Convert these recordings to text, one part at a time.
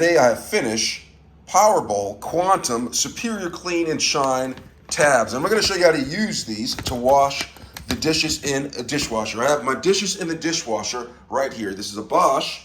Today I have Finish Powerball Quantum Superior Clean and Shine tabs. And I'm going to show you how to use these to wash the dishes in a dishwasher. I have my dishes in the dishwasher right here. This is a Bosch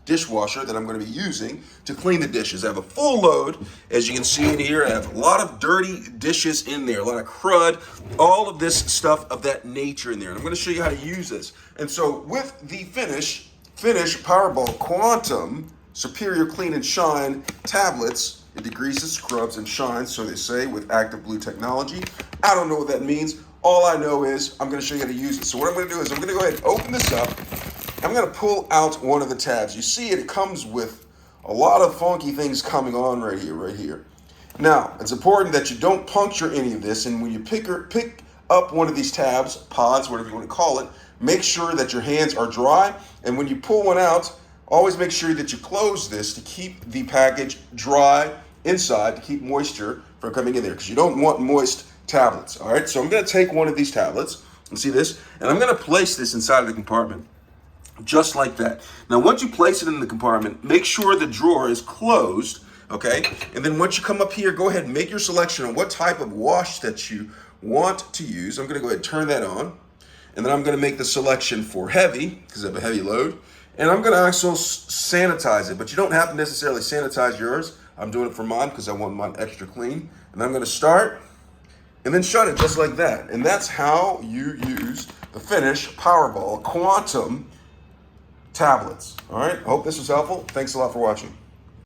dishwasher that I'm going to be using to clean the dishes. I have a full load, as you can see in here. I have a lot of dirty dishes in there, a lot of crud, all of this stuff of that nature in there. And I'm going to show you how to use this. And so with the Finish Powerball Quantum Superior Clean and Shine tablets, it degreases, scrubs, and shines, so they say, with active blue technology. I don't know what that means. All I know is I'm going to show you how to use it. So what I'm going to do is I'm going to go ahead and open this up. I'm going to pull out one of the tabs. You see it comes with a lot of funky things coming on right here. Now, it's important that you don't puncture any of this, and when you pick up one of these tabs, pods, whatever you want to call it, make sure that your hands are dry, and when you pull one out, always make sure that you close this to keep the package dry inside, to keep moisture from coming in there, because you don't want moist tablets. All right, so I'm going to take one of these tablets, and see this, and I'm going to place this inside of the compartment, just like that. Now, once you place it in the compartment, make sure the drawer is closed, okay? And then once you come up here, go ahead and make your selection on what type of wash that you want to use. I'm going to go ahead and turn that on, and then I'm going to make the selection for heavy, because I have a heavy load. And I'm going to also sanitize it, but you don't have to necessarily sanitize yours. I'm doing it for mine because I want mine extra clean. And I'm going to start and then shut it just like that. And that's how you use the Finish Powerball Quantum tablets. All right, I hope this was helpful. Thanks a lot for watching.